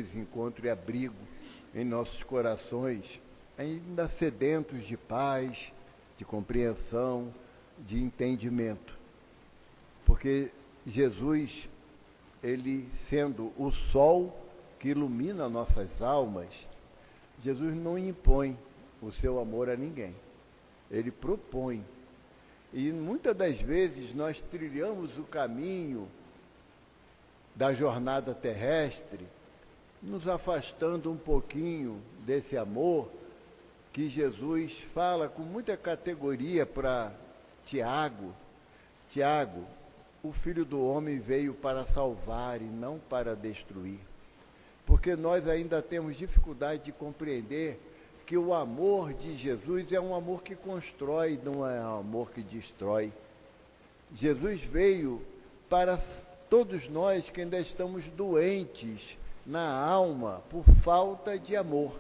Jesus encontre abrigo em nossos corações, ainda sedentos de paz, de compreensão, de entendimento. Porque Jesus, ele sendo o sol que ilumina nossas almas, Jesus não impõe o seu amor a ninguém. Ele propõe. E muitas das vezes nós trilhamos o caminho da jornada terrestre, nos afastando um pouquinho desse amor que Jesus fala com muita categoria para Tiago. Tiago, o Filho do Homem veio para salvar e não para destruir. Porque nós ainda temos dificuldade de compreender que o amor de Jesus é um amor que constrói, não é um amor que destrói. Jesus veio para todos nós que ainda estamos doentes na alma por falta de amor.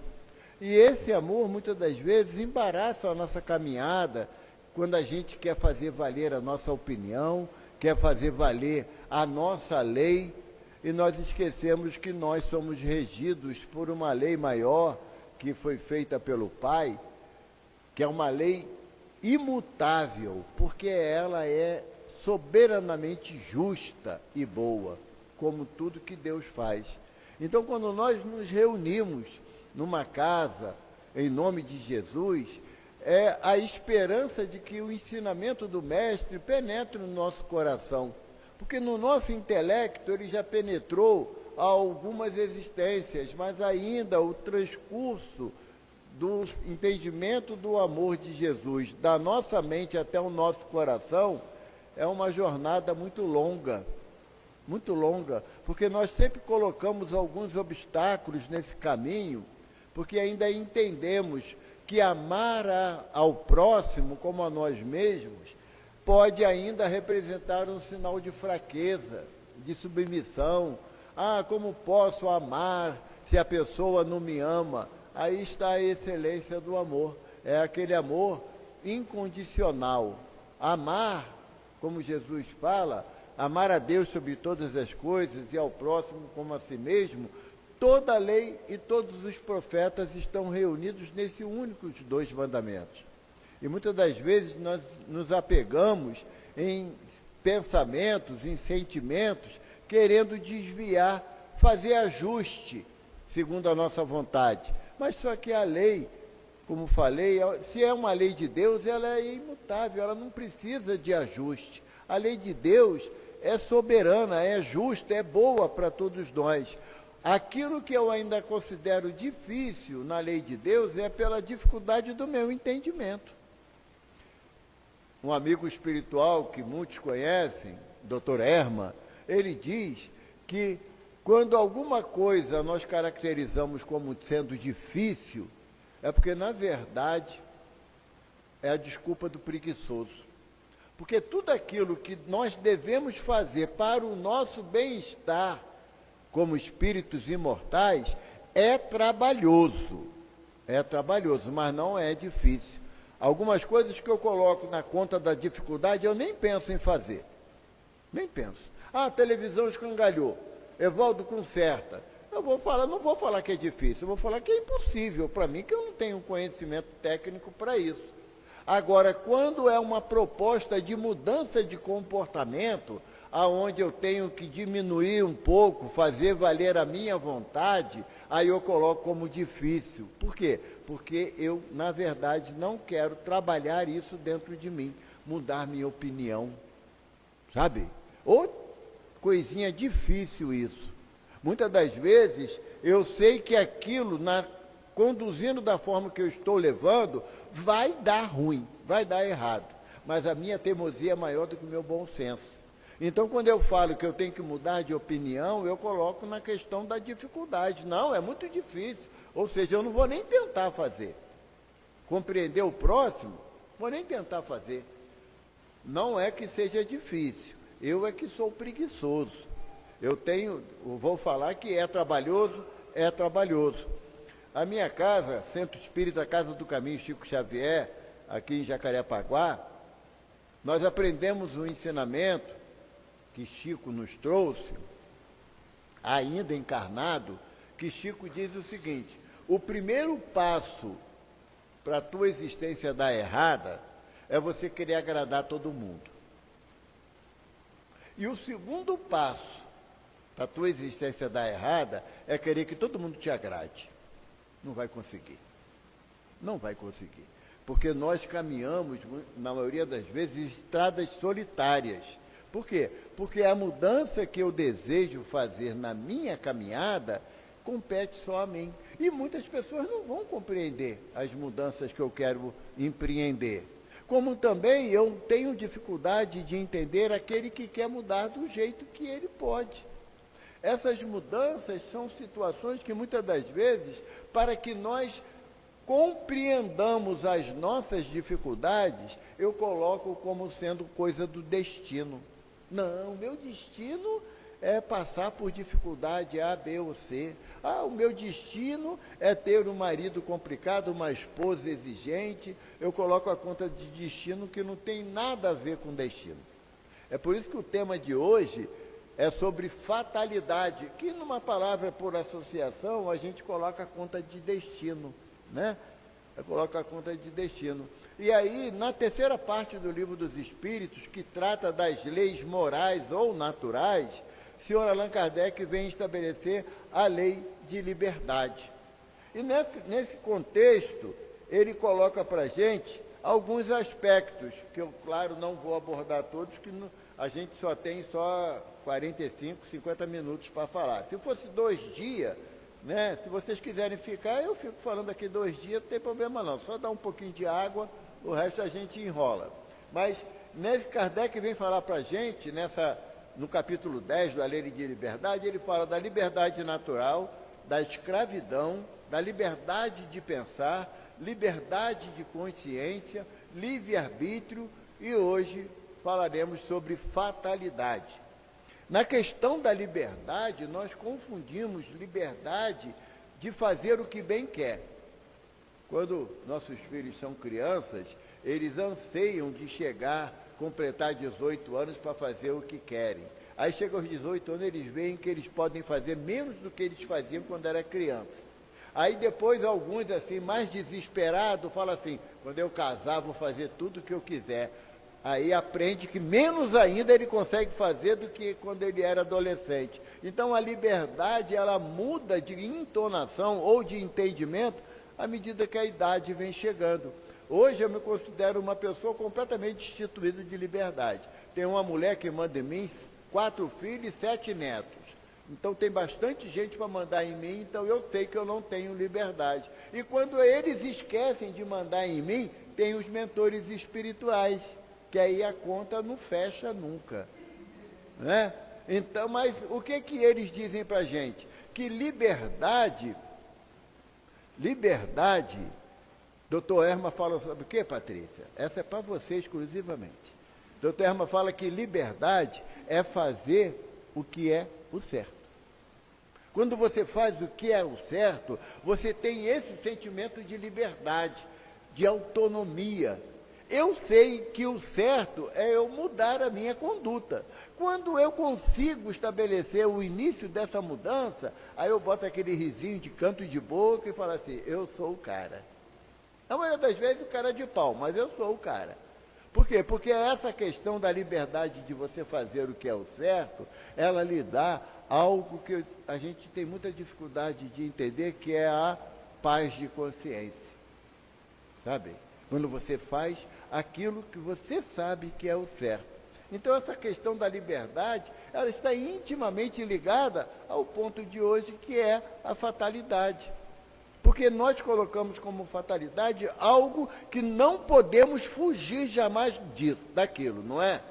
E esse amor, muitas das vezes, embaraça a nossa caminhada quando a gente quer fazer valer a nossa opinião, quer fazer valer a nossa lei, e nós esquecemos que nós somos regidos por uma lei maior, que foi feita pelo Pai, que é uma lei imutável, porque ela é soberanamente justa e boa, como tudo que Deus faz. Então, quando nós nos reunimos numa casa, em nome de Jesus, é a esperança de que o ensinamento do Mestre penetre no nosso coração, porque no nosso intelecto ele já penetrou a algumas existências, mas ainda o transcurso do entendimento do amor de Jesus, da nossa mente até o nosso coração, é uma jornada muito longa, porque nós sempre colocamos alguns obstáculos nesse caminho, porque ainda entendemos que amar ao próximo como a nós mesmos pode ainda representar um sinal de fraqueza, de submissão. Ah, como posso amar se a pessoa não me ama? Aí está a excelência do amor. É aquele amor incondicional. Amar, como Jesus fala, amar a Deus sobre todas as coisas e ao próximo como a si mesmo, toda a lei e todos os profetas estão reunidos nesse únicos 2 mandamentos. E muitas das vezes nós nos apegamos em pensamentos, em sentimentos, querendo desviar, fazer ajuste, segundo a nossa vontade. Mas só que a lei, como falei, se é uma lei de Deus, ela é imutável, ela não precisa de ajuste. A lei de Deus é soberana, é justa, é boa para todos nós. Aquilo que eu ainda considero difícil na lei de Deus é pela dificuldade do meu entendimento. Um amigo espiritual que muitos conhecem, Dr. Herman, ele diz que quando alguma coisa nós caracterizamos como sendo difícil, é porque, na verdade, é a desculpa do preguiçoso. Porque tudo aquilo que nós devemos fazer para o nosso bem-estar, como espíritos imortais, é trabalhoso, mas não é difícil. Algumas coisas que eu coloco na conta da dificuldade, eu nem penso em fazer. Nem penso. Ah, a televisão escangalhou. Evaldo conserta. Não vou falar que é difícil, eu vou falar que é impossível para mim, que eu não tenho conhecimento técnico para isso. Agora, quando é uma proposta de mudança de comportamento, aonde eu tenho que diminuir um pouco, fazer valer a minha vontade, aí eu coloco como difícil. Por quê? Porque eu, na verdade, não quero trabalhar isso dentro de mim, mudar minha opinião, sabe? Ou coisinha difícil isso. Muitas das vezes, eu sei que aquilo, conduzindo da forma que eu estou levando, vai dar ruim, vai dar errado. Mas a minha teimosia é maior do que o meu bom senso. Então, quando eu falo que eu tenho que mudar de opinião, eu coloco na questão da dificuldade. Não, é muito difícil. Ou seja, eu não vou nem tentar fazer. Compreender o próximo, vou nem tentar fazer. Não é que seja difícil. Eu é que sou preguiçoso. Eu vou falar que é trabalhoso. A minha casa, Centro Espírita Casa do Caminho Chico Xavier, aqui em Jacarepaguá, nós aprendemos um ensinamento que Chico nos trouxe, ainda encarnado, que Chico diz o seguinte: o primeiro passo para a tua existência dar errada é você querer agradar todo mundo. E o segundo passo para a tua existência dar errada é querer que todo mundo te agrade. Não vai conseguir. Não vai conseguir. Porque nós caminhamos, na maioria das vezes, estradas solitárias. Por quê? Porque a mudança que eu desejo fazer na minha caminhada compete só a mim. E muitas pessoas não vão compreender as mudanças que eu quero empreender. Como também eu tenho dificuldade de entender aquele que quer mudar do jeito que ele pode. Essas mudanças são situações que muitas das vezes, para que nós compreendamos as nossas dificuldades, eu coloco como sendo coisa do destino. Não, meu destino é passar por dificuldade A, B ou C. O meu destino é ter um marido complicado, uma esposa exigente. Eu coloco a conta de destino que não tem nada a ver com destino. É por isso que o tema de hoje é sobre fatalidade, que numa palavra por associação a gente coloca a conta de destino, né? Coloca a conta de destino. E aí, na terceira parte do Livro dos Espíritos, que trata das leis morais ou naturais, o senhor Allan Kardec vem estabelecer a lei de liberdade. E nesse contexto, ele coloca para a gente alguns aspectos, que eu, claro, não vou abordar todos, que a gente só tem 45, 50 minutos para falar. Se fosse 2 dias, né, se vocês quiserem ficar, eu fico falando aqui 2 dias, não tem problema não, só dá um pouquinho de água, o resto a gente enrola. Mas nesse Kardec vem falar para a gente, no capítulo 10 da Lei de Liberdade, ele fala da liberdade natural, da escravidão, da liberdade de pensar, liberdade de consciência, livre-arbítrio, e hoje falaremos sobre fatalidade. Na questão da liberdade, nós confundimos liberdade de fazer o que bem quer. Quando nossos filhos são crianças, eles anseiam de chegar, completar 18 anos para fazer o que querem. Aí chega aos 18 anos, eles veem que eles podem fazer menos do que eles faziam quando era criança. Aí depois alguns, assim, mais desesperados, falam assim: quando eu casar, vou fazer tudo o que eu quiser. Aí aprende que menos ainda ele consegue fazer do que quando ele era adolescente. Então a liberdade, ela muda de entonação ou de entendimento à medida que a idade vem chegando. Hoje eu me considero uma pessoa completamente destituída de liberdade. Tem uma mulher que manda em mim 4 filhos e 7 netos. Então tem bastante gente para mandar em mim, então eu sei que eu não tenho liberdade. E quando eles esquecem de mandar em mim, tem os mentores espirituais, que aí a conta não fecha nunca, né? Então, mas o que eles dizem para a gente? Que liberdade, doutor Erma fala sobre o que, Patrícia? Essa é para você exclusivamente. Doutor Erma fala que liberdade é fazer o que é o certo. Quando você faz o que é o certo, você tem esse sentimento de liberdade, de autonomia. Eu sei que o certo é eu mudar a minha conduta. Quando eu consigo estabelecer o início dessa mudança, aí eu boto aquele risinho de canto de boca e falo assim: eu sou o cara. Na maioria das vezes o cara é de pau, mas eu sou o cara. Por quê? Porque essa questão da liberdade de você fazer o que é o certo, ela lhe dá algo que a gente tem muita dificuldade de entender, que é a paz de consciência. Sabe? Quando você faz aquilo que você sabe que é o certo. Então, essa questão da liberdade, ela está intimamente ligada ao ponto de hoje, que é a fatalidade. Porque nós colocamos como fatalidade algo que não podemos fugir jamais daquilo, não é?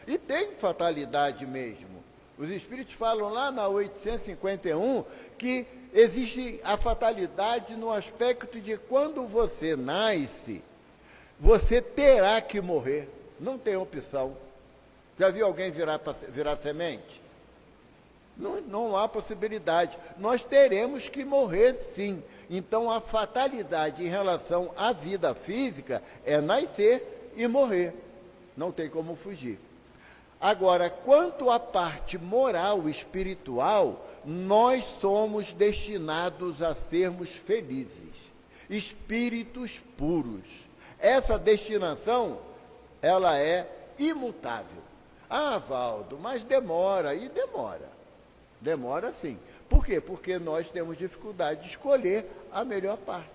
E tem fatalidade mesmo. Os Espíritos falam lá na 851 que existe a fatalidade no aspecto de quando você nasce, você terá que morrer, não tem opção. Já viu alguém virar semente? Não há possibilidade. Nós teremos que morrer, sim. Então, a fatalidade em relação à vida física é nascer e morrer. Não tem como fugir. Agora, quanto à parte moral, espiritual, nós somos destinados a sermos felizes, espíritos puros. Essa destinação, ela é imutável. Ah, Valdo, mas demora, e demora. Demora sim. Por quê? Porque nós temos dificuldade de escolher a melhor parte.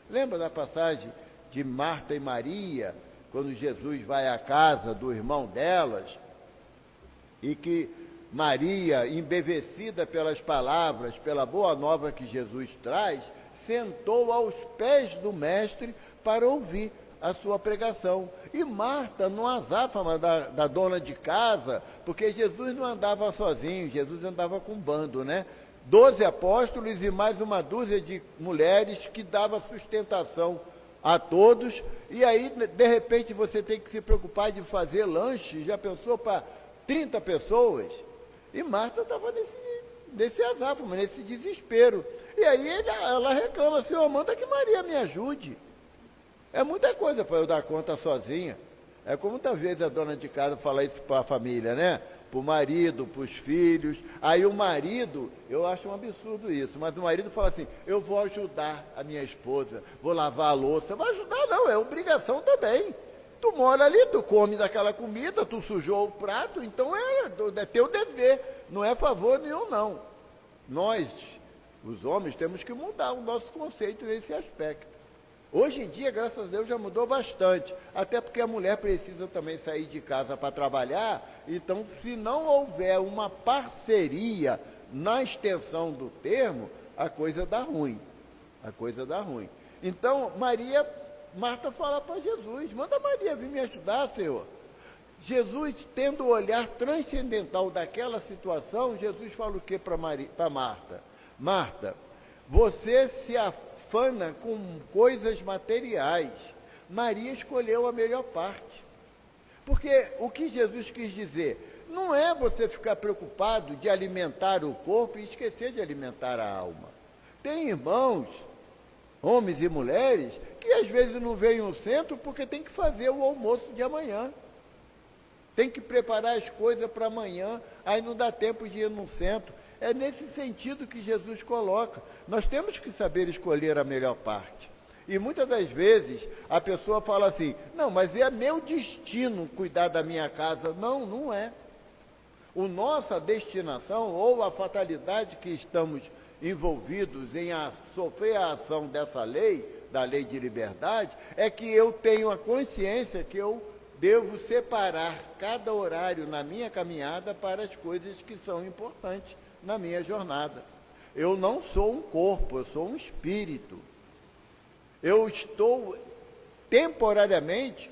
Lembra da passagem de Marta e Maria, quando Jesus vai à casa do irmão delas, e que Maria, embevecida pelas palavras, pela boa nova que Jesus traz, sentou aos pés do mestre para ouvir a sua pregação. E Marta, no azáfama da dona de casa, porque Jesus não andava sozinho, Jesus andava com um bando, né? 12 apóstolos e mais uma dúzia de mulheres que dava sustentação a todos. E aí, de repente, você tem que se preocupar de fazer lanche, já pensou, para 30 pessoas? E Marta estava nesse azáfama, nesse desespero. E aí ela reclama, Senhor, manda que Maria me ajude. É muita coisa para eu dar conta sozinha. É como muitas vezes a dona de casa fala isso para a família, né? Para o marido, para os filhos. Aí o marido, eu acho um absurdo isso, mas o marido fala assim, eu vou ajudar a minha esposa, vou lavar a louça. Vai ajudar não, é obrigação também. Tu mora ali, tu come daquela comida, tu sujou o prato, então é teu dever, não é favor nenhum não. Nós, os homens, temos que mudar o nosso conceito nesse aspecto. Hoje em dia, graças a Deus, já mudou bastante, até porque a mulher precisa também sair de casa para trabalhar, então se não houver uma parceria na extensão do termo, a coisa dá ruim, Então, Marta fala para Jesus, manda Maria vir me ajudar, Senhor. Jesus, tendo o olhar transcendental daquela situação, Jesus fala o que para Marta? Marta, você se afana com coisas materiais. Maria escolheu a melhor parte. Porque o que Jesus quis dizer, não é você ficar preocupado de alimentar o corpo e esquecer de alimentar a alma. Tem irmãos, homens e mulheres, que às vezes não veem no centro porque tem que fazer o almoço de amanhã. Tem que preparar as coisas para amanhã, aí não dá tempo de ir no centro. É nesse sentido que Jesus coloca. Nós temos que saber escolher a melhor parte. E muitas das vezes a pessoa fala assim, não, mas é meu destino cuidar da minha casa. Não, não é. Nossa destinação ou a fatalidade que estamos envolvidos em sofrer a ação dessa lei, da lei de liberdade, é que eu tenho a consciência que eu devo separar cada horário na minha caminhada para as coisas que são importantes na minha jornada. Eu não sou um corpo, eu sou um espírito. Eu estou temporariamente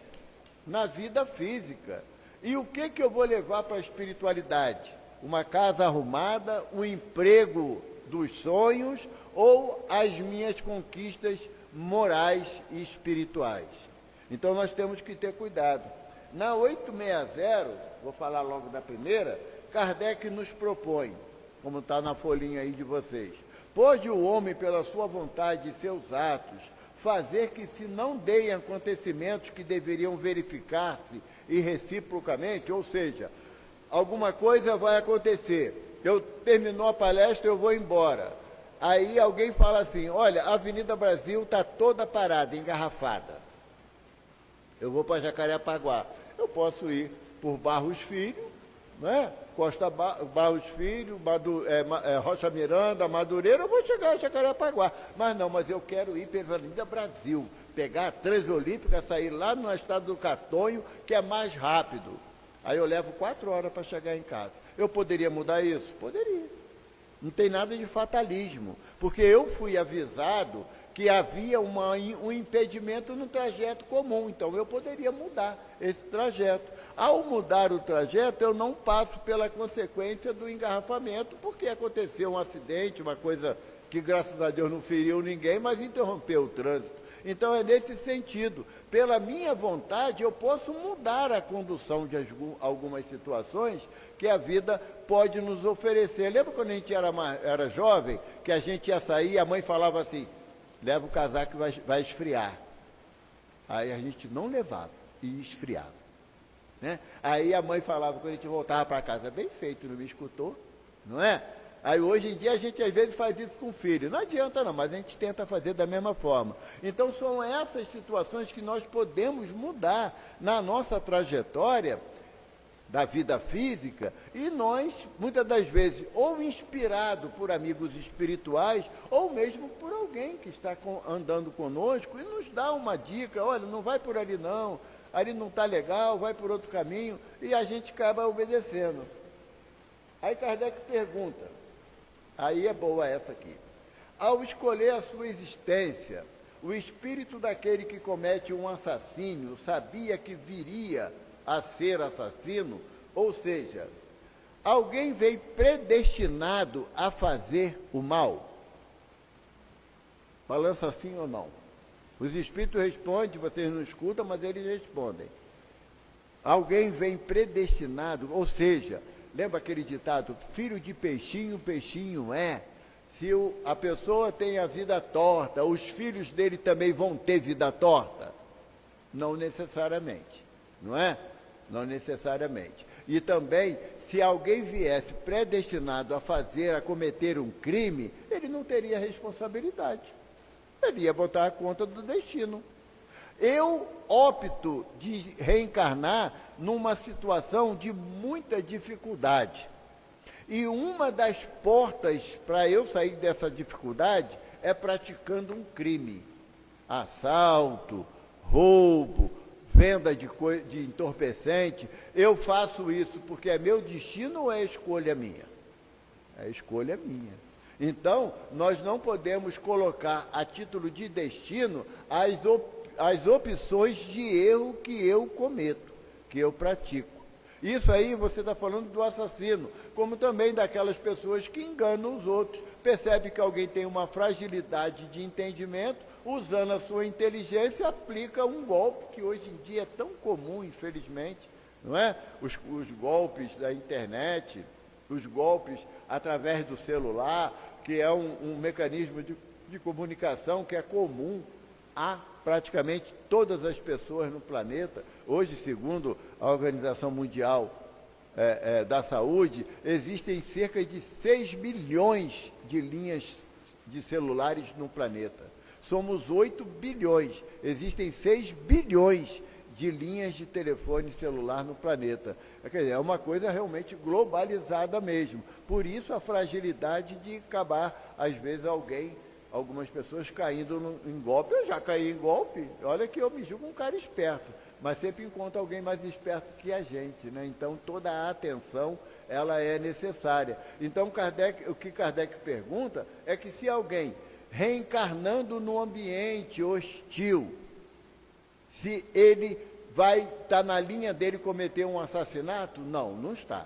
na vida física. E o que eu vou levar para a espiritualidade? Uma casa arrumada, um emprego dos sonhos ou as minhas conquistas morais e espirituais? Então nós temos que ter cuidado. Na 860, vou falar logo da primeira, Kardec nos propõe, como está na folhinha aí de vocês, pode o homem, pela sua vontade e seus atos, fazer que se não deem acontecimentos que deveriam verificar-se e reciprocamente, ou seja, alguma coisa vai acontecer, terminou a palestra, eu vou embora. Aí alguém fala assim, olha, a Avenida Brasil está toda parada, engarrafada. Eu vou para Jacarepaguá. Eu posso ir por Barros Filho, né? Costa Barros Filho, Rocha Miranda, Madureira, eu vou chegar a Jacarepaguá. Mas eu quero ir pela Avenida Brasil, pegar a Transolímpica, sair lá no estado do Catonho, que é mais rápido. Aí eu levo 4 horas para chegar em casa. Eu poderia mudar isso? Poderia. Não tem nada de fatalismo, porque eu fui avisado que havia um impedimento no trajeto comum, então eu poderia mudar esse trajeto. Ao mudar o trajeto, eu não passo pela consequência do engarrafamento, porque aconteceu um acidente, uma coisa que, graças a Deus, não feriu ninguém, mas interrompeu o trânsito. Então, é nesse sentido. Pela minha vontade, eu posso mudar a condução de algumas situações que a vida pode nos oferecer. Lembra quando a gente era jovem, que a gente ia sair e a mãe falava assim, leva o casaco que vai esfriar. Aí a gente não levava e esfriava. né? Aí a mãe falava, quando a gente voltava para casa, bem feito, não me escutou, não é? Aí hoje em dia a gente às vezes faz isso com o filho. Não adianta não, mas a gente tenta fazer da mesma forma. Então são essas situações que nós podemos mudar na nossa trajetória da vida física, e nós, muitas das vezes, ou inspirado por amigos espirituais, ou mesmo por alguém que está andando conosco e nos dá uma dica, olha, não vai por ali não, ali não está legal, vai por outro caminho, e a gente acaba obedecendo. Aí Kardec pergunta, aí é boa essa aqui, ao escolher a sua existência, o espírito daquele que comete um assassínio sabia que viria a ser assassino, ou seja, alguém veio predestinado a fazer o mal? Balança sim ou não? Os espíritos respondem, vocês não escutam, mas eles respondem. Alguém vem predestinado, ou seja, lembra aquele ditado, filho de peixinho, peixinho é. Se a pessoa tem a vida torta, os filhos dele também vão ter vida torta? Não necessariamente, não é? Não necessariamente. E também, se alguém viesse predestinado a cometer um crime, ele não teria responsabilidade. Ele ia botar a conta do destino. Eu opto de reencarnar numa situação de muita dificuldade. E uma das portas para eu sair dessa dificuldade é praticando um crime. Assalto, roubo, venda de entorpecente. Eu faço isso porque é meu destino ou é escolha minha? É escolha minha. Então, nós não podemos colocar a título de destino as opções de erro que eu cometo, que eu pratico. Isso aí você está falando do assassino, como também daquelas pessoas que enganam os outros. Percebe que alguém tem uma fragilidade de entendimento, usando a sua inteligência, aplica um golpe que hoje em dia é tão comum, infelizmente, não é? Os golpes da internet, os golpes através do celular, que é um mecanismo de comunicação que é comum a praticamente todas as pessoas no planeta. Hoje, segundo a Organização Mundial da Saúde, existem cerca de 6 bilhões de linhas de celulares no planeta. Somos 8 bilhões, existem 6 bilhões de linhas de telefone celular no planeta. Quer dizer, é uma coisa realmente globalizada mesmo. Por isso a fragilidade de acabar, às vezes, algumas pessoas caindo em golpe. Eu já caí em golpe, olha que eu me julgo um cara esperto, mas sempre encontro alguém mais esperto que a gente, né? Então toda a atenção, ela é necessária. Então o que Kardec pergunta é que se alguém reencarnando num ambiente hostil, se ele vai estar na linha dele cometer um assassinato? Não, não está.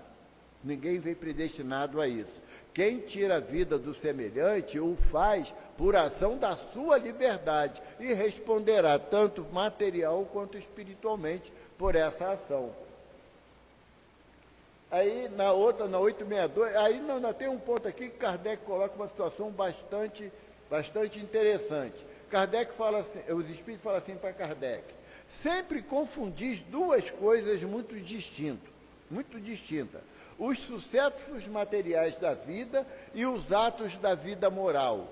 Ninguém veio predestinado a isso. Quem tira a vida do semelhante o faz por ação da sua liberdade e responderá tanto material quanto espiritualmente por essa ação. Aí na 862, aí ainda tem um ponto aqui que Kardec coloca uma situação bastante interessante. Kardec fala assim, os espíritos falam assim para Kardec: sempre confundis duas coisas muito distintas. Os sucessos materiais da vida e os atos da vida moral.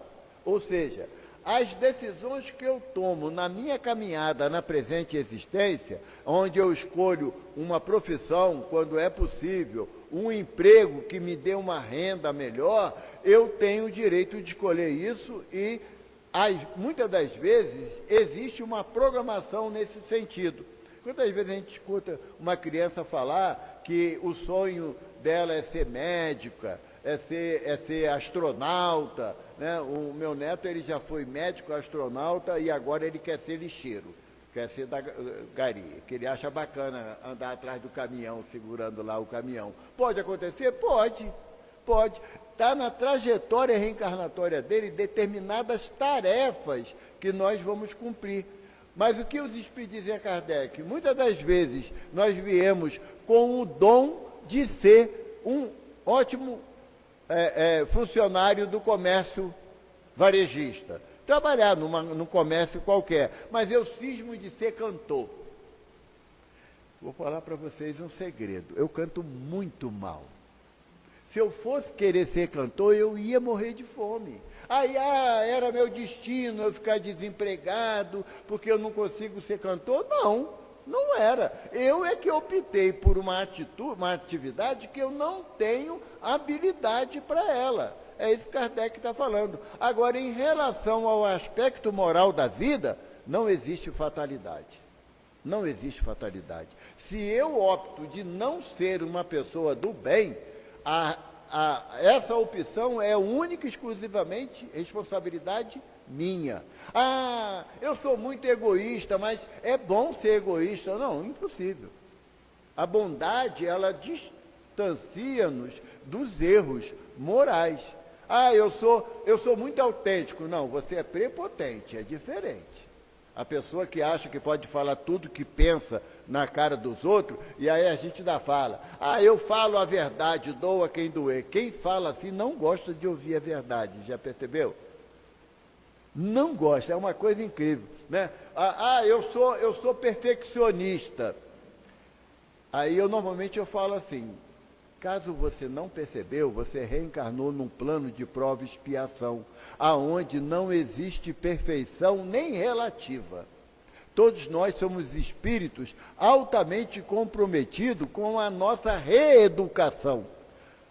Ou seja, as decisões que eu tomo na minha caminhada na presente existência, onde eu escolho uma profissão, quando é possível, um emprego que me dê uma renda melhor, eu tenho o direito de escolher isso e muitas das vezes existe uma programação nesse sentido. Quantas vezes a gente escuta uma criança falar que o sonho dela é ser médica, é ser astronauta, né? O meu neto, ele já foi médico, astronauta, e agora ele quer ser lixeiro, quer ser da gari, que ele acha bacana andar atrás do caminhão, segurando lá o caminhão. Pode acontecer? Pode. Está na trajetória reencarnatória dele determinadas tarefas que nós vamos cumprir. Mas o que os espíritos dizem a Kardec? Muitas das vezes nós viemos com o dom de ser um ótimo funcionário do comércio varejista, trabalhar num comércio qualquer, mas eu cismo de ser cantor. Vou falar para vocês um segredo. Eu canto muito mal. Se eu fosse querer ser cantor, eu ia morrer de fome. Aí, era meu destino eu ficar desempregado, porque eu não consigo ser cantor? Não, não era. Eu é que optei por uma atividade que eu não tenho habilidade para ela. É isso que Kardec está falando. Agora, em relação ao aspecto moral da vida, não existe fatalidade. Não existe fatalidade. Se eu opto de não ser uma pessoa do bem, essa opção é única e exclusivamente responsabilidade minha. Eu sou muito egoísta, mas é bom ser egoísta. Não, impossível. A bondade, ela distancia-nos dos erros morais. Eu sou muito autêntico. Não, você é prepotente, é diferente. A pessoa que acha que pode falar tudo que pensa na cara dos outros, e aí a gente ainda fala, eu falo a verdade, doa quem doer. Quem fala assim não gosta de ouvir a verdade, já percebeu? Não gosta, é uma coisa incrível, né? Eu sou perfeccionista. Aí normalmente eu falo assim, caso você não percebeu, você reencarnou num plano de prova e expiação, aonde não existe perfeição nem relativa. Todos nós somos espíritos altamente comprometidos com a nossa reeducação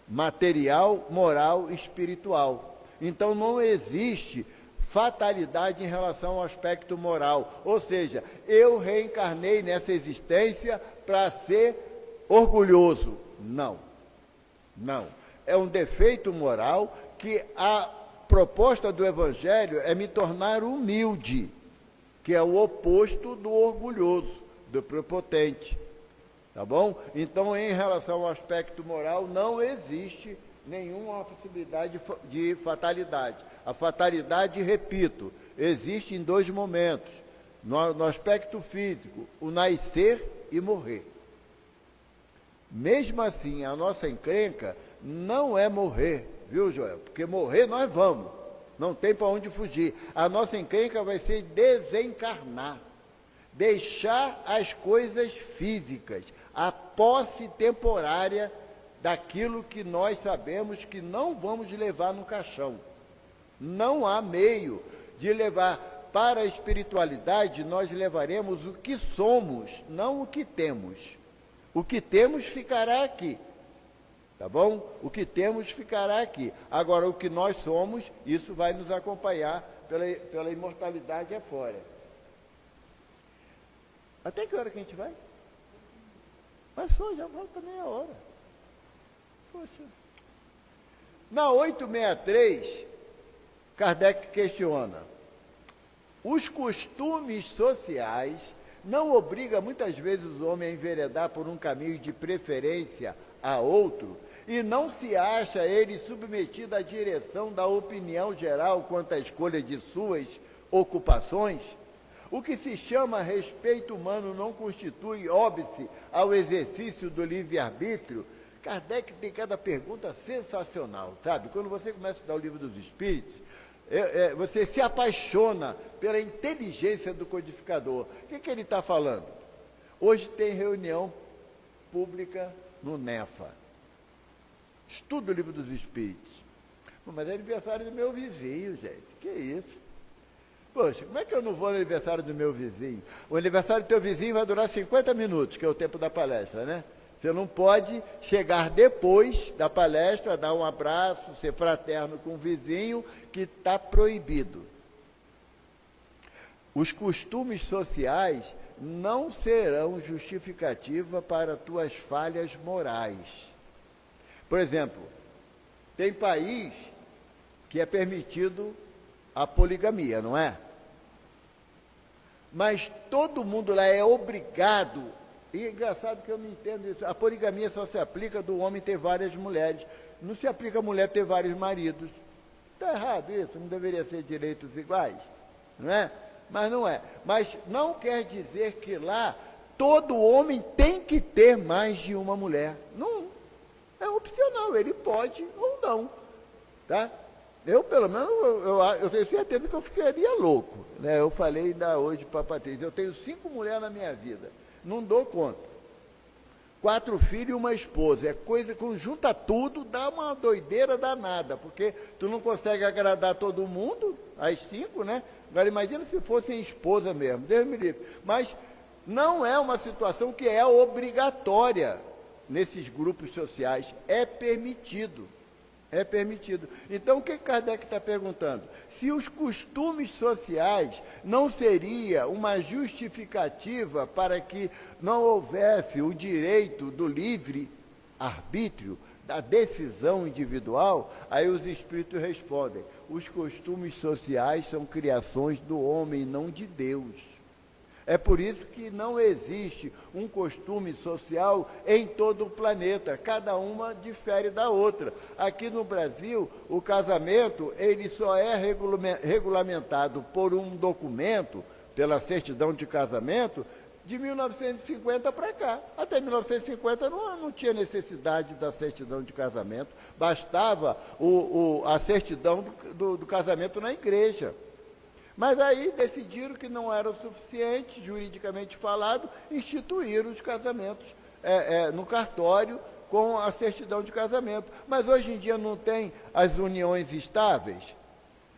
material, moral e espiritual. Então não existe fatalidade em relação ao aspecto moral. Ou seja, eu reencarnei nessa existência para ser orgulhoso. Não. Não, é um defeito moral que a proposta do Evangelho é me tornar humilde, que é o oposto do orgulhoso, do prepotente, tá bom? Então, em relação ao aspecto moral, não existe nenhuma possibilidade de fatalidade. A fatalidade, repito, existe em dois momentos, no aspecto físico, o nascer e morrer. Mesmo assim, a nossa encrenca não é morrer, viu, Joel? Porque morrer nós vamos, não tem para onde fugir. A nossa encrenca vai ser desencarnar, deixar as coisas físicas, a posse temporária daquilo que nós sabemos que não vamos levar no caixão. Não há meio de levar para a espiritualidade, nós levaremos o que somos, não o que temos. O que temos ficará aqui, tá bom? O que temos ficará aqui. Agora, o que nós somos, isso vai nos acompanhar pela imortalidade afora. Até que hora que a gente vai? Passou, já volta meia hora. Poxa. Na 863, Kardec questiona: os costumes sociais não obriga muitas vezes o homem a enveredar por um caminho de preferência a outro, e não se acha ele submetido à direção da opinião geral quanto à escolha de suas ocupações? O que se chama respeito humano não constitui óbice ao exercício do livre-arbítrio? Kardec tem cada pergunta sensacional, sabe? Quando você começa a estudar o Livro dos Espíritos, você se apaixona pela inteligência do codificador. O que ele está falando? Hoje tem reunião pública no NEFA. Estudo o Livro dos Espíritos. Mas é aniversário do meu vizinho, gente. Que isso? Poxa, como é que eu não vou no aniversário do meu vizinho? O aniversário do teu vizinho vai durar 50 minutos, que é o tempo da palestra, né? Você não pode chegar depois da palestra, dar um abraço, ser fraterno com o vizinho, que está proibido. Os costumes sociais não serão justificativa para tuas falhas morais. Por exemplo, tem país que é permitido a poligamia, não é? Mas todo mundo lá é obrigado. E é engraçado que eu não entendo isso. A poligamia só se aplica do homem ter várias mulheres. Não se aplica a mulher ter vários maridos. Está errado isso, não deveria ser direitos iguais, não é? Mas não é. Mas não quer dizer que lá todo homem tem que ter mais de uma mulher. Não, é opcional, ele pode ou não, tá? Eu, pelo menos, eu tenho certeza que eu ficaria louco, né? Eu falei ainda hoje para a Patrícia, eu tenho 5 mulheres na minha vida. Não dou conta. 4 filhos e uma esposa. É coisa que junta tudo, dá uma doideira danada, porque tu não consegue agradar todo mundo, as 5, né? Agora imagina se fossem esposa mesmo, Deus me livre. Mas não é uma situação que é obrigatória nesses grupos sociais, é permitido. É permitido. Então, o que Kardec está perguntando? Se os costumes sociais não seria uma justificativa para que não houvesse o direito do livre arbítrio, da decisão individual, aí os espíritos respondem: os costumes sociais são criações do homem, não de Deus. É por isso que não existe um costume social em todo o planeta. Cada uma difere da outra. Aqui no Brasil, o casamento ele só é regulamentado por um documento, pela certidão de casamento, de 1950 para cá. Até 1950 não tinha necessidade da certidão de casamento. Bastava a certidão do casamento na igreja. Mas aí decidiram que não era o suficiente, juridicamente falado, instituíram os casamentos no cartório com a certidão de casamento. Mas hoje em dia não tem as uniões estáveis,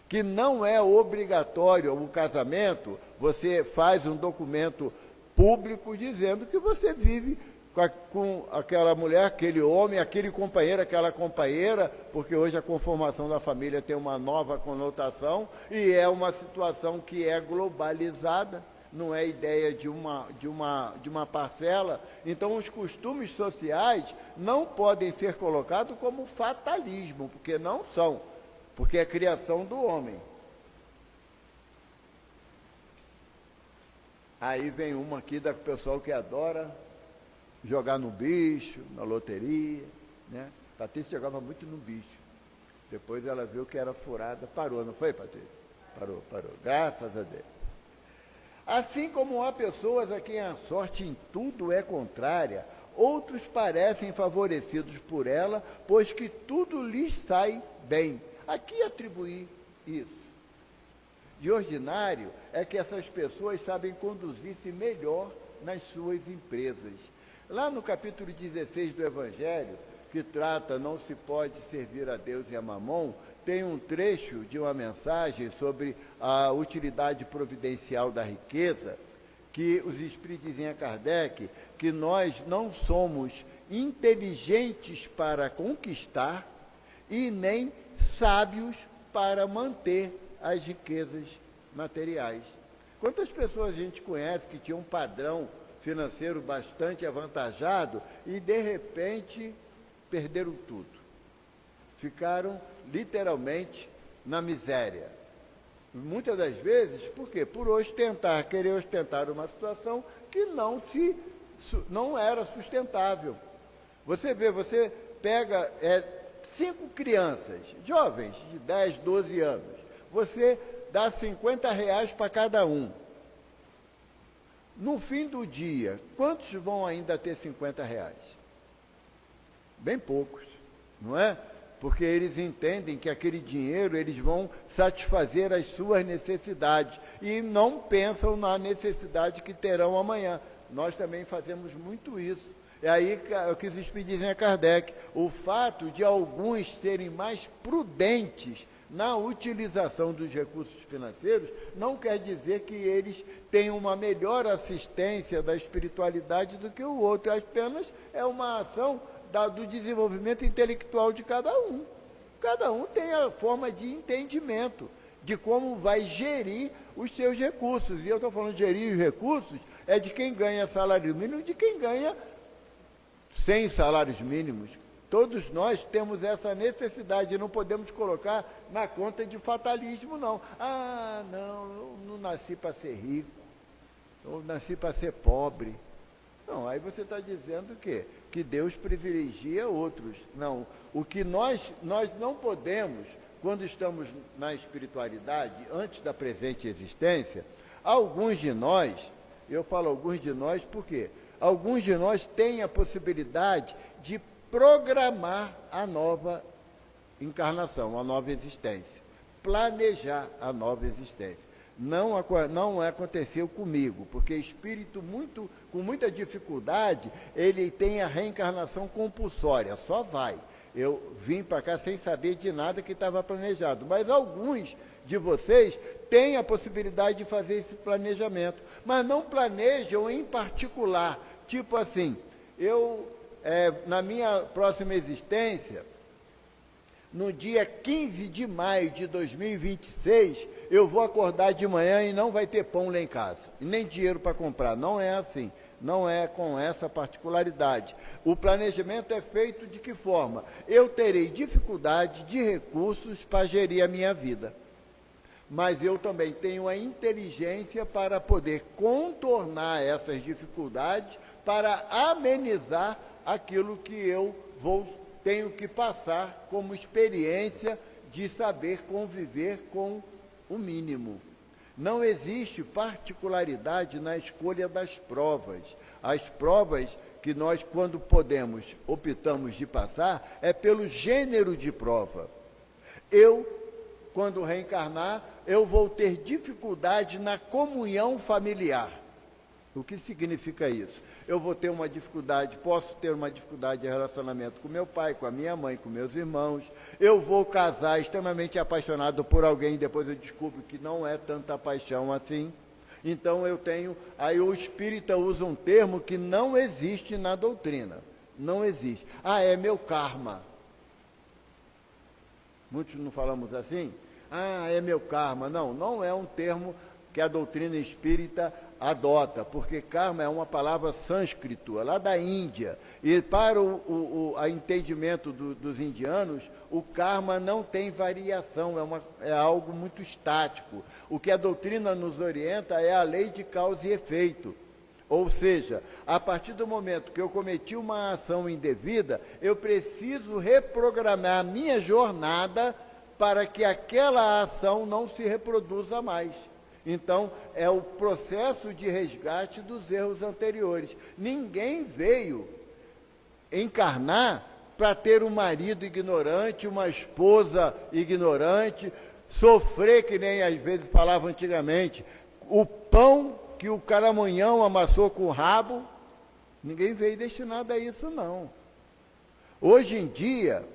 que não é obrigatório o casamento, você faz um documento público dizendo que você vive com aquela mulher, aquele homem, aquele companheiro, aquela companheira, porque hoje a conformação da família tem uma nova conotação e é uma situação que é globalizada, não é ideia de uma parcela. Então, os costumes sociais não podem ser colocados como fatalismo, porque não são, porque é criação do homem. Aí vem uma aqui do pessoal que adora jogar no bicho, na loteria, né? Patrícia jogava muito no bicho. Depois ela viu que era furada, parou, não foi, Patrícia? Parou, graças a Deus. Assim como há pessoas a quem a sorte em tudo é contrária, outros parecem favorecidos por ela, pois que tudo lhes sai bem. A que atribuir isso? De ordinário, é que essas pessoas sabem conduzir-se melhor nas suas empresas. Lá no capítulo 16 do Evangelho, que trata não se pode servir a Deus e a Mamon, tem um trecho de uma mensagem sobre a utilidade providencial da riqueza, que os Espíritos dizem a Kardec que nós não somos inteligentes para conquistar e nem sábios para manter as riquezas materiais. Quantas pessoas a gente conhece que tinham um padrão financeiro bastante avantajado e, de repente, perderam tudo. Ficaram, literalmente, na miséria. Muitas das vezes, por quê? Por querer ostentar uma situação que não era sustentável. Você pega 5 crianças, jovens, de 10, 12 anos, você dá R$50 para cada um. No fim do dia, quantos vão ainda ter R$50? Bem poucos, não é? Porque eles entendem que aquele dinheiro eles vão satisfazer as suas necessidades e não pensam na necessidade que terão amanhã. Nós também fazemos muito isso. É aí que os Espíritos dizem a Kardec, o fato de alguns serem mais prudentes na utilização dos recursos financeiros não quer dizer que eles tenham uma melhor assistência da espiritualidade do que o outro, apenas é uma ação do desenvolvimento intelectual de cada um. Cada um tem a forma de entendimento de como vai gerir os seus recursos. E eu estou falando de gerir os recursos, é de quem ganha salário mínimo e de quem ganha 100 salários mínimos. Todos nós temos essa necessidade, não podemos colocar na conta de fatalismo, não. Ah, não, eu não nasci para ser rico, eu nasci para ser pobre. Não, aí você está dizendo o quê? Que Deus privilegia outros. Não, o que nós não podemos, quando estamos na espiritualidade, antes da presente existência, alguns de nós, eu falo alguns de nós, por quê? Alguns de nós têm a possibilidade de programar a nova encarnação, a nova existência, planejar a nova existência. Não aconteceu comigo, porque espírito com muita dificuldade, ele tem a reencarnação compulsória, só vai. Eu vim para cá sem saber de nada que estava planejado, mas alguns de vocês têm a possibilidade de fazer esse planejamento, mas não planejam em particular, tipo assim, na minha próxima existência, no dia 15 de maio de 2026, eu vou acordar de manhã e não vai ter pão lá em casa, e nem dinheiro para comprar. Não é assim, não é com essa particularidade. O planejamento é feito de que forma? Eu terei dificuldade de recursos para gerir a minha vida, mas eu também tenho a inteligência para poder contornar essas dificuldades, para amenizar aquilo que eu tenho que passar como experiência de saber conviver com o mínimo. Não existe particularidade na escolha das provas. As provas que nós, quando optamos de passar, é pelo gênero de prova. Quando reencarnar, eu vou ter dificuldade na comunhão familiar. O que significa isso? Eu vou ter uma dificuldade, posso ter uma dificuldade de relacionamento com meu pai, com a minha mãe, com meus irmãos. Eu vou casar extremamente apaixonado por alguém, depois eu descubro que não é tanta paixão assim. Então aí o espírita usa um termo que não existe na doutrina. Não existe. É meu karma. Muitos não falamos assim? É meu karma. Não é um termo que a doutrina espírita adota, porque karma é uma palavra sânscrito, é lá da Índia, e para o entendimento dos indianos, o karma não tem variação, é algo muito estático. O que a doutrina nos orienta é a lei de causa e efeito. Ou seja, a partir do momento que eu cometi uma ação indevida, eu preciso reprogramar a minha jornada para que aquela ação não se reproduza mais. Então, é o processo de resgate dos erros anteriores. Ninguém veio encarnar para ter um marido ignorante, uma esposa ignorante, sofrer, que nem às vezes falava antigamente, o pão que o caramunhão amassou com o rabo. Ninguém veio destinado a isso, não. Hoje em dia,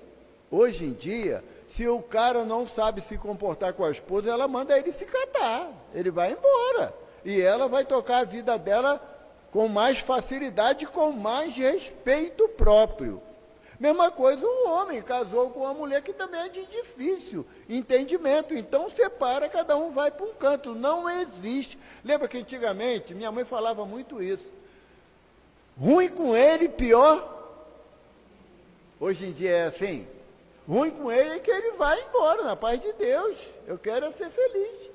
se o cara não sabe se comportar com a esposa, ela manda ele se catar, ele vai embora. E ela vai tocar a vida dela com mais facilidade, com mais respeito próprio. Mesma coisa, um homem casou com uma mulher que também é de difícil entendimento. Então separa, cada um vai para um canto. Não existe. Lembra que antigamente, minha mãe falava muito isso. Ruim com ele, pior. Hoje em dia é assim. Ruim com ele é que ele vai embora, na paz de Deus. Eu quero ser feliz.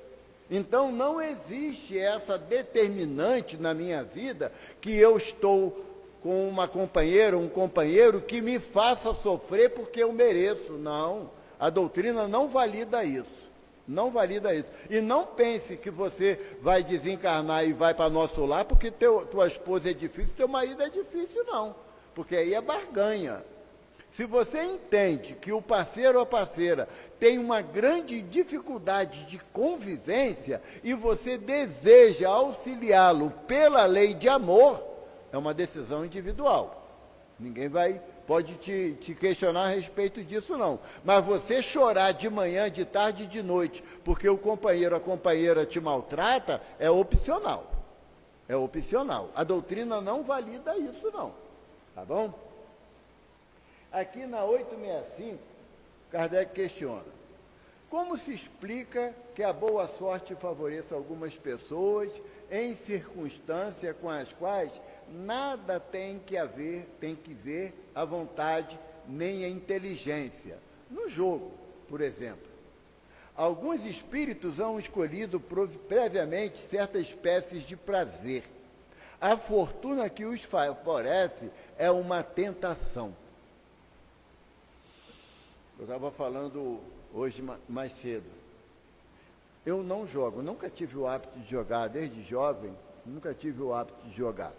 Então, não existe essa determinante na minha vida que eu estou com uma companheira, um companheiro que me faça sofrer porque eu mereço. Não, a doutrina não valida isso. Não valida isso. E não pense que você vai desencarnar e vai para nosso lar porque tua esposa é difícil, teu marido é difícil, não. Porque aí é barganha. Se você entende que o parceiro ou a parceira tem uma grande dificuldade de convivência e você deseja auxiliá-lo pela lei de amor, é uma decisão individual. Ninguém pode te questionar a respeito disso, não. Mas você chorar de manhã, de tarde e de noite porque o companheiro ou a companheira te maltrata, é opcional. É opcional. A doutrina não valida isso, não. Tá bom? Aqui na 865, Kardec questiona: como se explica que a boa sorte favoreça algumas pessoas em circunstâncias com as quais nada tem que ver a vontade nem a inteligência? No jogo, por exemplo, alguns espíritos hão escolhido previamente certas espécies de prazer. A fortuna que os favorece é uma tentação. Eu estava falando hoje mais cedo. Eu não jogo, nunca tive o hábito de jogar, desde jovem, nunca tive o hábito de jogar.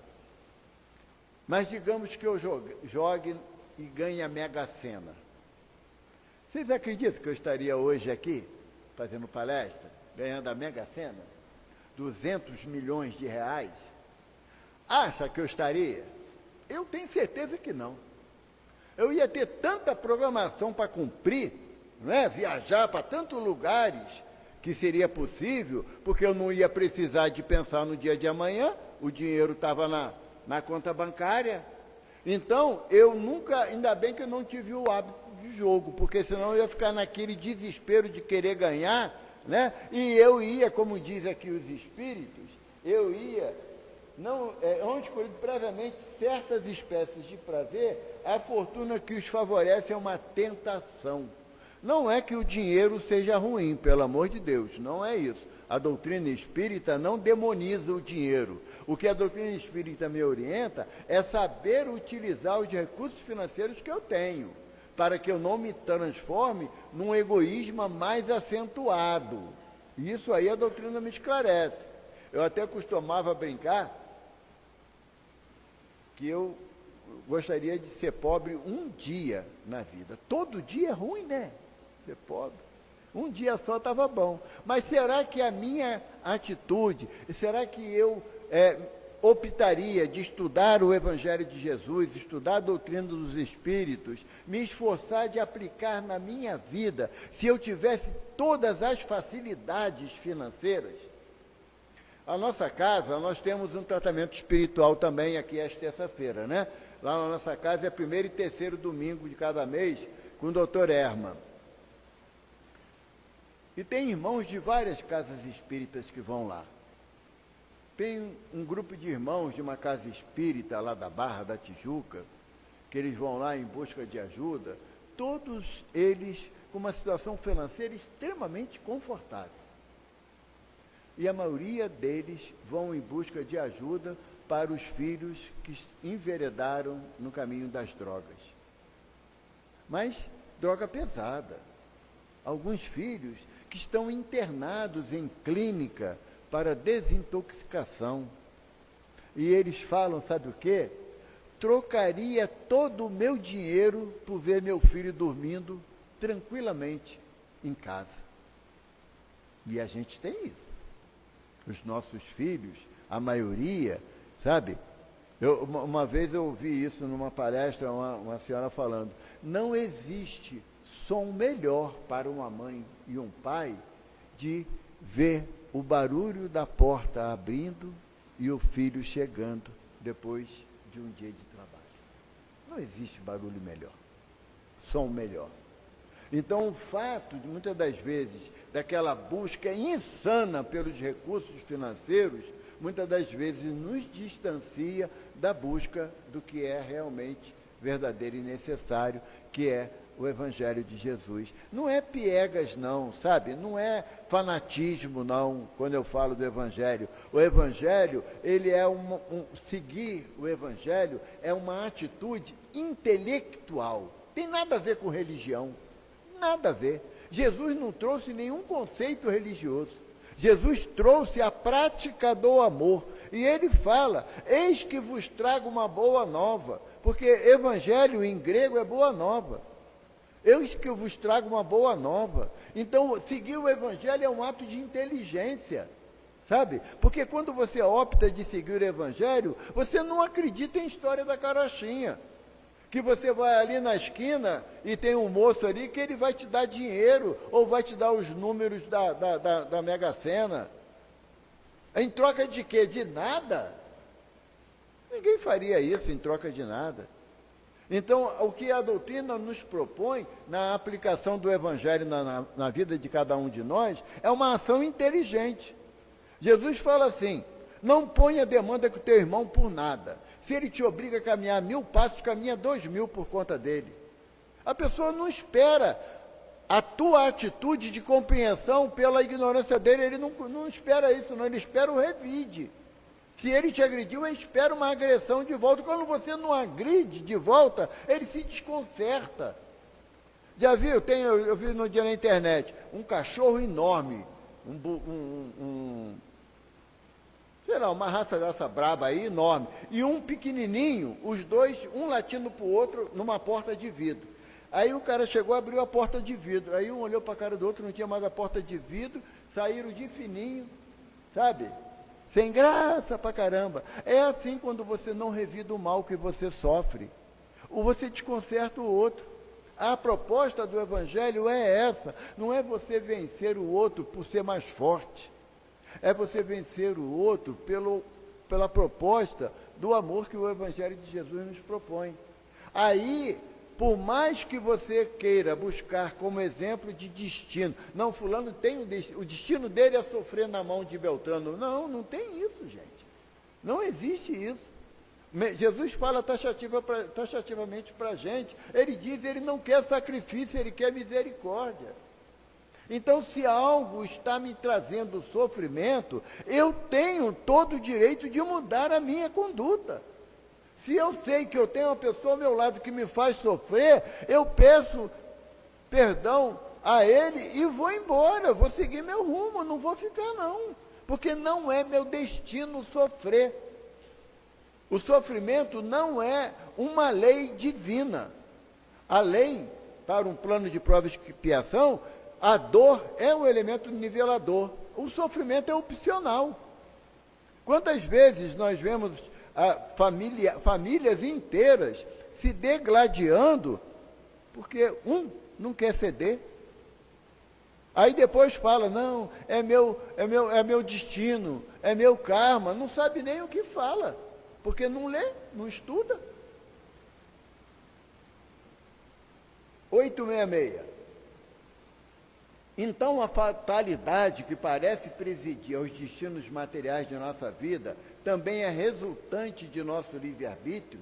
Mas digamos que eu jogue e ganhe a Mega Sena. Vocês acreditam que eu estaria hoje aqui, fazendo palestra, ganhando a Mega Sena? 200 milhões de reais, acha que eu estaria? Eu tenho certeza que não. Eu ia ter tanta programação para cumprir, né? Viajar para tantos lugares que seria possível, porque eu não ia precisar de pensar no dia de amanhã, o dinheiro estava na conta bancária. Então, eu nunca, ainda bem que eu não tive o hábito de jogo, porque senão eu ia ficar naquele desespero de querer ganhar, né? E eu ia, como diz aqui os espíritos, eu ia, onde escolhido previamente certas espécies de prazer, a fortuna que os favorece é uma tentação. Não é que o dinheiro seja ruim, pelo amor de Deus, não é isso. A doutrina espírita não demoniza o dinheiro. O que a doutrina espírita me orienta é saber utilizar os recursos financeiros que eu tenho, para que eu não me transforme num egoísmo mais acentuado. Isso aí a doutrina me esclarece. Eu até costumava brincar que eu gostaria de ser pobre um dia na vida. Todo dia é ruim, né? Ser pobre. Um dia só estava bom. Mas será que a minha atitude, será que eu optaria de estudar o Evangelho de Jesus, estudar a doutrina dos Espíritos, me esforçar de aplicar na minha vida, se eu tivesse todas as facilidades financeiras? A nossa casa, nós temos um tratamento espiritual também aqui às terça-feira, né? Lá na nossa casa é primeiro e terceiro domingo de cada mês, com o doutor Herman. E tem irmãos de várias casas espíritas que vão lá. Tem um grupo de irmãos de uma casa espírita lá da Barra da Tijuca, que eles vão lá em busca de ajuda, todos eles com uma situação financeira extremamente confortável. E a maioria deles vão em busca de ajuda para os filhos que enveredaram no caminho das drogas. Mas droga pesada. Alguns filhos que estão internados em clínica para desintoxicação. E eles falam, sabe o quê? Trocaria todo o meu dinheiro por ver meu filho dormindo tranquilamente em casa. E a gente tem isso. Os nossos filhos, a maioria, sabe? Uma vez eu ouvi isso numa palestra, uma senhora falando, não existe som melhor para uma mãe e um pai de ver o barulho da porta abrindo e o filho chegando depois de um dia de trabalho. Não existe barulho melhor, som melhor. Então, o fato, de muitas das vezes, daquela busca insana pelos recursos financeiros, muitas das vezes nos distancia da busca do que é realmente verdadeiro e necessário, que é o Evangelho de Jesus. Não é piegas, não, sabe? Não é fanatismo, não, quando eu falo do Evangelho. O Evangelho, ele é seguir o Evangelho é uma atitude intelectual. Tem nada a ver com religião. Nada a ver. Jesus não trouxe nenhum conceito religioso. Jesus trouxe a prática do amor. E ele fala, eis que vos trago uma boa nova. Porque evangelho em grego é boa nova. Eis que eu vos trago uma boa nova. Então, seguir o evangelho é um ato de inteligência. Sabe? Porque quando você opta de seguir o evangelho, você não acredita em história da carochinha. Que você vai ali na esquina e tem um moço ali que ele vai te dar dinheiro ou vai te dar os números da Mega Sena. Em troca de quê? De nada? Ninguém faria isso em troca de nada. Então, o que a doutrina nos propõe na aplicação do Evangelho na vida de cada um de nós é uma ação inteligente. Jesus fala assim, não ponha demanda com o teu irmão por nada. Se ele te obriga a caminhar 1000 passos, caminha 2000 por conta dele. A pessoa não espera a tua atitude de compreensão pela ignorância dele, ele não espera isso, não, ele espera o revide. Se ele te agrediu, ele espera uma agressão de volta. Quando você não agride de volta, ele se desconcerta. Já viu? Eu vi no dia na internet, um cachorro enorme, sei lá, uma raça braba aí, enorme, e um pequenininho, os dois, um latindo para o outro, numa porta de vidro. Aí o cara chegou, abriu a porta de vidro, aí um olhou para a cara do outro, não tinha mais a porta de vidro, saíram de fininho, sabe? Sem graça pra caramba. É assim quando você não revida o mal que você sofre. Ou você desconcerta o outro. A proposta do Evangelho é essa. Não é você vencer o outro por ser mais forte. É você vencer o outro pela proposta do amor que o Evangelho de Jesus nos propõe. Aí, por mais que você queira buscar como exemplo de destino, não, fulano tem o destino dele é sofrer na mão de Beltrano. Não, não tem isso, gente. Não existe isso. Jesus fala taxativamente para a gente. Ele diz, ele não quer sacrifício, ele quer misericórdia. Então, se algo está me trazendo sofrimento, eu tenho todo o direito de mudar a minha conduta. Se eu sei que eu tenho uma pessoa ao meu lado que me faz sofrer, eu peço perdão a ele e vou embora, vou seguir meu rumo, não vou ficar não, porque não é meu destino sofrer. O sofrimento não é uma lei divina. A lei, para um plano de prova e expiação, a dor é um elemento nivelador. O sofrimento é opcional. Quantas vezes nós vemos famílias inteiras se degladiando porque um não quer ceder. Aí depois fala, não, é meu destino, é meu karma, não sabe nem o que fala, porque não lê, não estuda. 866. Então, a fatalidade que parece presidir aos destinos materiais de nossa vida também é resultante de nosso livre-arbítrio.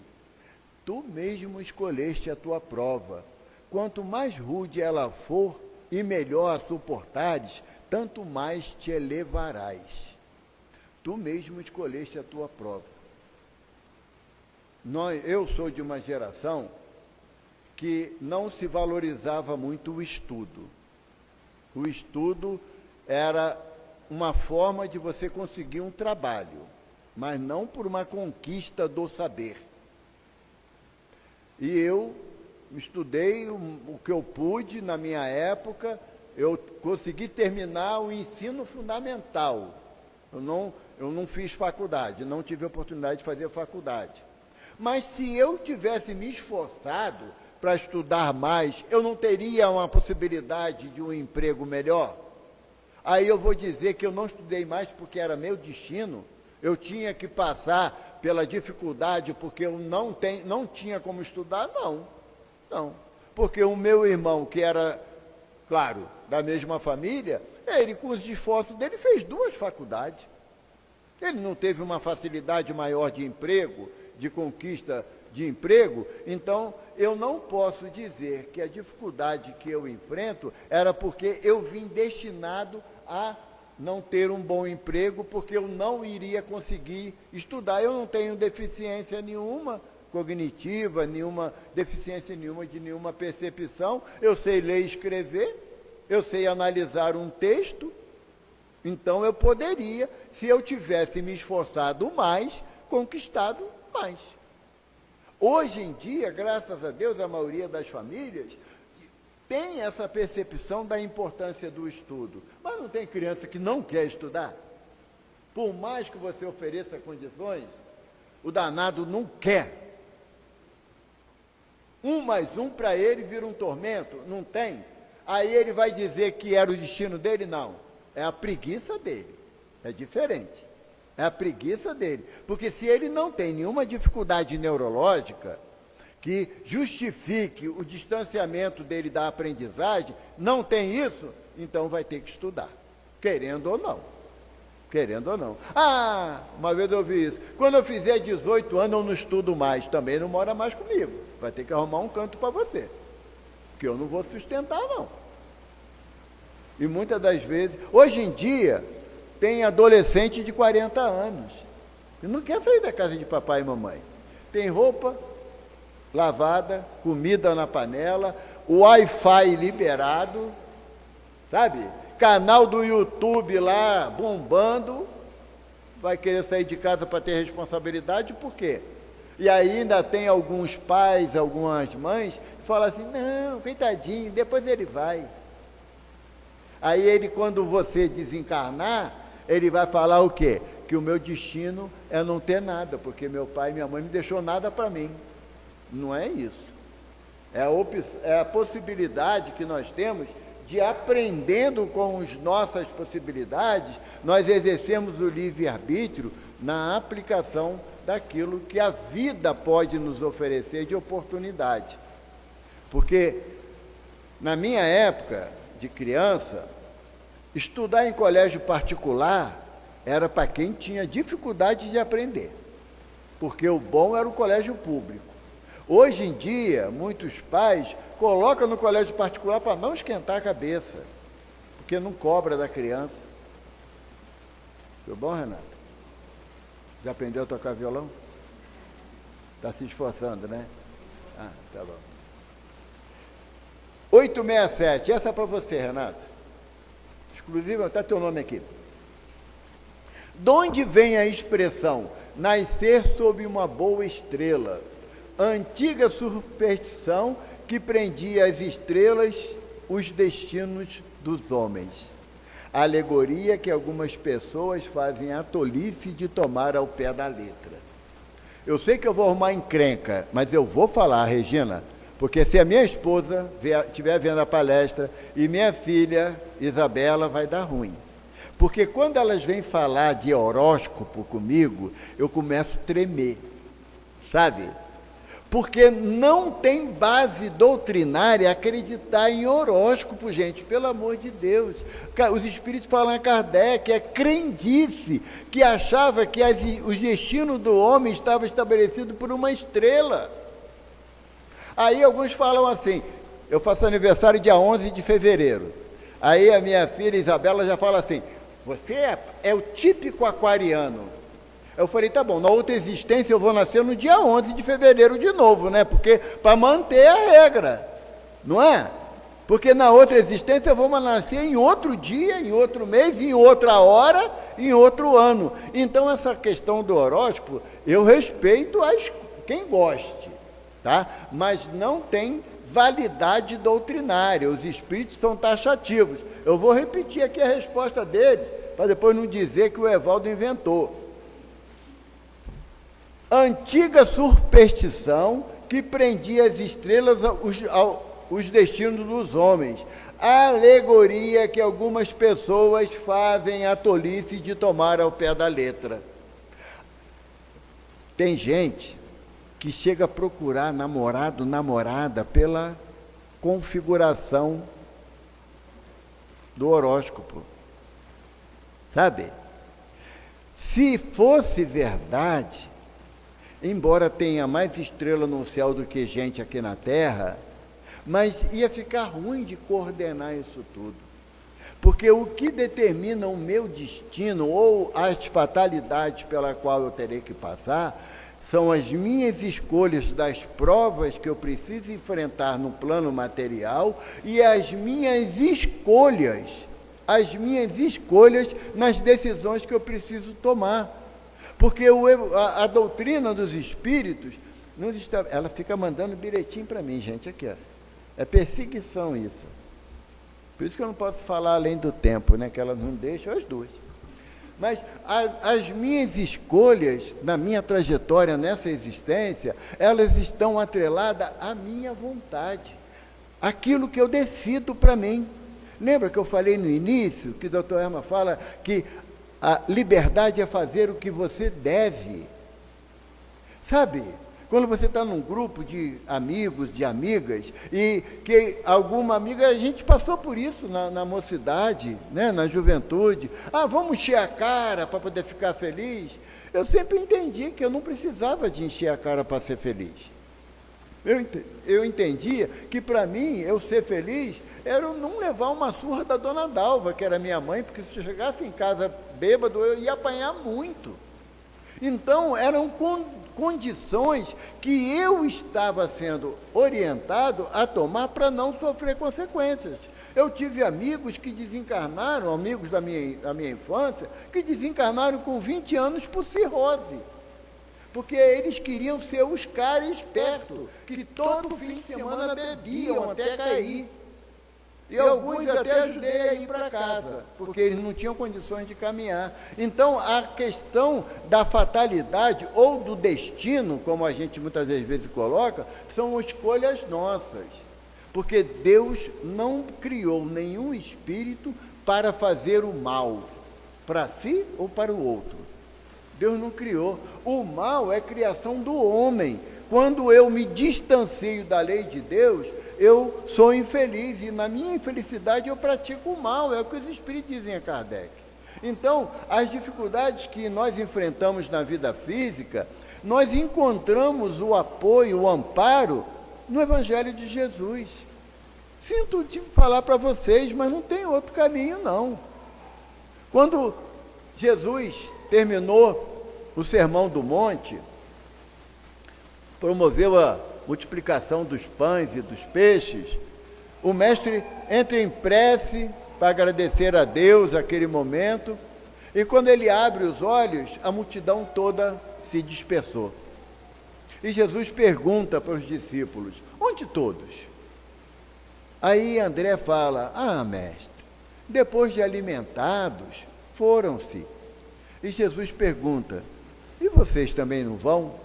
Tu mesmo escolheste a tua prova. Quanto mais rude ela for e melhor a suportares, tanto mais te elevarás. Tu mesmo escolheste a tua prova. Eu sou de uma geração que não se valorizava muito o estudo. O estudo era uma forma de você conseguir um trabalho, mas não por uma conquista do saber. E eu estudei o que eu pude na minha época, eu consegui terminar o ensino fundamental. Eu não fiz faculdade, não tive a oportunidade de fazer faculdade. Mas se eu tivesse me esforçado para estudar mais, eu não teria uma possibilidade de um emprego melhor? Aí eu vou dizer que eu não estudei mais porque era meu destino, eu tinha que passar pela dificuldade porque eu não tinha como estudar? Não. Porque o meu irmão, que era, claro, da mesma família, ele, com os esforços dele, fez 2 faculdades. Ele não teve uma facilidade maior de emprego, de conquista de emprego, então eu não posso dizer que a dificuldade que eu enfrento era porque eu vim destinado a não ter um bom emprego, porque eu não iria conseguir estudar. Eu não tenho deficiência nenhuma cognitiva, deficiência nenhuma de nenhuma percepção, eu sei ler e escrever, eu sei analisar um texto, então eu poderia, se eu tivesse me esforçado mais, conquistado mais. Hoje em dia, graças a Deus, a maioria das famílias tem essa percepção da importância do estudo. Mas não tem criança que não quer estudar? Por mais que você ofereça condições, o danado não quer. 1 mais 1 para ele vira um tormento? Não tem. Aí ele vai dizer que era o destino dele? Não. É a preguiça dele. É diferente. É a preguiça dele. Porque se ele não tem nenhuma dificuldade neurológica que justifique o distanciamento dele da aprendizagem, não tem isso, então vai ter que estudar, querendo ou não. Querendo ou não. Uma vez eu ouvi isso. Quando eu fizer 18 anos, eu não estudo mais. Também não mora mais comigo. Vai ter que arrumar um canto para você. Porque eu não vou sustentar, não. E muitas das vezes... Hoje em dia... Tem adolescente de 40 anos, que não quer sair da casa de papai e mamãe. Tem roupa lavada, comida na panela, o Wi-Fi liberado, sabe? Canal do YouTube lá bombando, vai querer sair de casa para ter responsabilidade, por quê? E aí ainda tem alguns pais, algumas mães, que falam assim, não, coitadinho, depois ele vai. Aí ele, quando você desencarnar, ele vai falar o quê? Que o meu destino é não ter nada, porque meu pai e minha mãe não deixou nada para mim. Não é isso. É a possibilidade que nós temos de, aprendendo com as nossas possibilidades, nós exercemos o livre-arbítrio na aplicação daquilo que a vida pode nos oferecer de oportunidade. Porque, na minha época de criança, estudar em colégio particular era para quem tinha dificuldade de aprender, porque o bom era o colégio público. Hoje em dia, muitos pais colocam no colégio particular para não esquentar a cabeça, porque não cobra da criança. Tudo bom, Renato? Já aprendeu a tocar violão? Está se esforçando, né? Ah, tá bom. 867, essa é para você, Renato. Exclusiva, está teu nome aqui. De onde vem a expressão nascer sob uma boa estrela? Antiga superstição que prendia as estrelas os destinos dos homens. Alegoria que algumas pessoas fazem a tolice de tomar ao pé da letra. Eu sei que eu vou arrumar encrenca, mas eu vou falar, Regina, porque se a minha esposa estiver vendo a palestra e minha filha Isabela, vai dar ruim. Porque quando elas vêm falar de horóscopo comigo, eu começo a tremer, sabe? Porque não tem base doutrinária acreditar em horóscopo, gente, pelo amor de Deus. Os espíritos falam a Kardec, é crendice, que achava que os destinos do homem estavam estabelecidos por uma estrela. Aí alguns falam assim, eu faço aniversário dia 11 de fevereiro. Aí a minha filha Isabela já fala assim, você é o típico aquariano. Eu falei, tá bom, na outra existência eu vou nascer no dia 11 de fevereiro de novo, né? Porque, para manter a regra, não é? Porque na outra existência eu vou nascer em outro dia, em outro mês, em outra hora, em outro ano. Então, essa questão do horóscopo, eu respeito quem goste, tá? Mas não tem validade doutrinária, os espíritos são taxativos. Eu vou repetir aqui a resposta dele, para depois não dizer que o Evaldo inventou. Antiga superstição que prendia as estrelas os destinos dos homens. A alegoria que algumas pessoas fazem a tolice de tomar ao pé da letra. Tem gente que chega a procurar namorado, namorada, pela configuração do horóscopo. Sabe? Se fosse verdade, embora tenha mais estrela no céu do que gente aqui na Terra, mas ia ficar ruim de coordenar isso tudo. Porque o que determina o meu destino, ou as fatalidades pela qual eu terei que passar, são as minhas escolhas das provas que eu preciso enfrentar no plano material e as minhas escolhas nas decisões que eu preciso tomar. Porque a doutrina dos espíritos, ela fica mandando bilhetinho para mim, gente, aqui, ó. É perseguição isso. Por isso que eu não posso falar além do tempo, né? Que elas não deixam as duas. Mas as minhas escolhas, na minha trajetória, nessa existência, elas estão atreladas à minha vontade. Aquilo que eu decido para mim. Lembra que eu falei no início, que o Dr. Herman fala que a liberdade é fazer o que você deve. Sabe? Quando você está num grupo de amigos, de amigas, e que alguma amiga, a gente passou por isso na mocidade, né, na juventude. Ah, vamos encher a cara para poder ficar feliz. Eu sempre entendi que eu não precisava de encher a cara para ser feliz. Eu entendia que, para mim, eu ser feliz era eu não levar uma surra da dona Dalva, que era minha mãe, porque se eu chegasse em casa bêbado, eu ia apanhar muito. Então, eram condições que eu estava sendo orientado a tomar para não sofrer consequências. Eu tive amigos que desencarnaram, amigos da minha infância, que desencarnaram com 20 anos por cirrose. Porque eles queriam ser os caras espertos, que todo fim de semana bebiam até cair. E alguns até ajudei a ir para casa, porque eles não tinham condições de caminhar. Então, a questão da fatalidade ou do destino, como a gente muitas vezes coloca, são escolhas nossas. Porque Deus não criou nenhum espírito para fazer o mal, para si ou para o outro. Deus não criou. O mal é criação do homem. Quando eu me distancio da lei de Deus, eu sou infeliz, e na minha infelicidade eu pratico o mal, é o que os espíritos dizem a Kardec. Então, as dificuldades que nós enfrentamos na vida física, nós encontramos o apoio, o amparo no Evangelho de Jesus. Sinto de falar para vocês, mas não tem outro caminho, não. Quando Jesus terminou o Sermão do Monte, promoveu a multiplicação dos pães e dos peixes, o mestre entra em prece para agradecer a Deus aquele momento, e quando ele abre os olhos, a multidão toda se dispersou. E Jesus pergunta para os discípulos: onde todos? Aí André fala: mestre, depois de alimentados, foram-se. E Jesus pergunta: e vocês também não vão?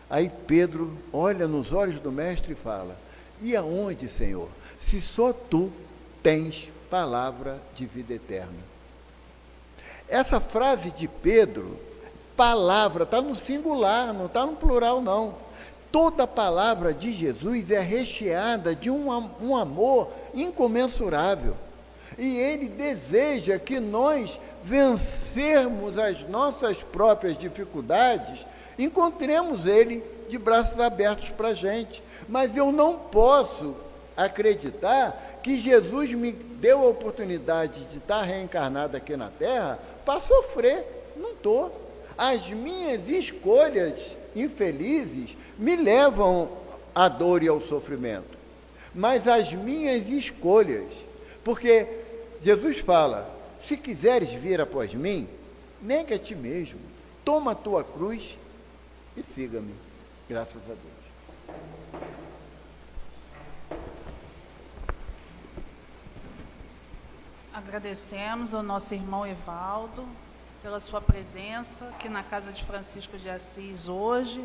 Aí Pedro olha nos olhos do mestre e fala: e aonde, Senhor, se só tu tens palavra de vida eterna? Essa frase de Pedro, palavra, está no singular, não está no plural, não. Toda a palavra de Jesus é recheada de um amor incomensurável. E ele deseja que nós vencermos as nossas próprias dificuldades, encontremos ele de braços abertos para a gente. Mas eu não posso acreditar que Jesus me deu a oportunidade de estar reencarnado aqui na Terra para sofrer. Não estou. As minhas escolhas infelizes me levam à dor e ao sofrimento. Mas as minhas escolhas, porque Jesus fala: se quiseres vir após mim, nega a ti mesmo, toma a tua cruz e siga-me. Graças a Deus. Agradecemos ao nosso irmão Evaldo pela sua presença aqui na Casa de Francisco de Assis hoje.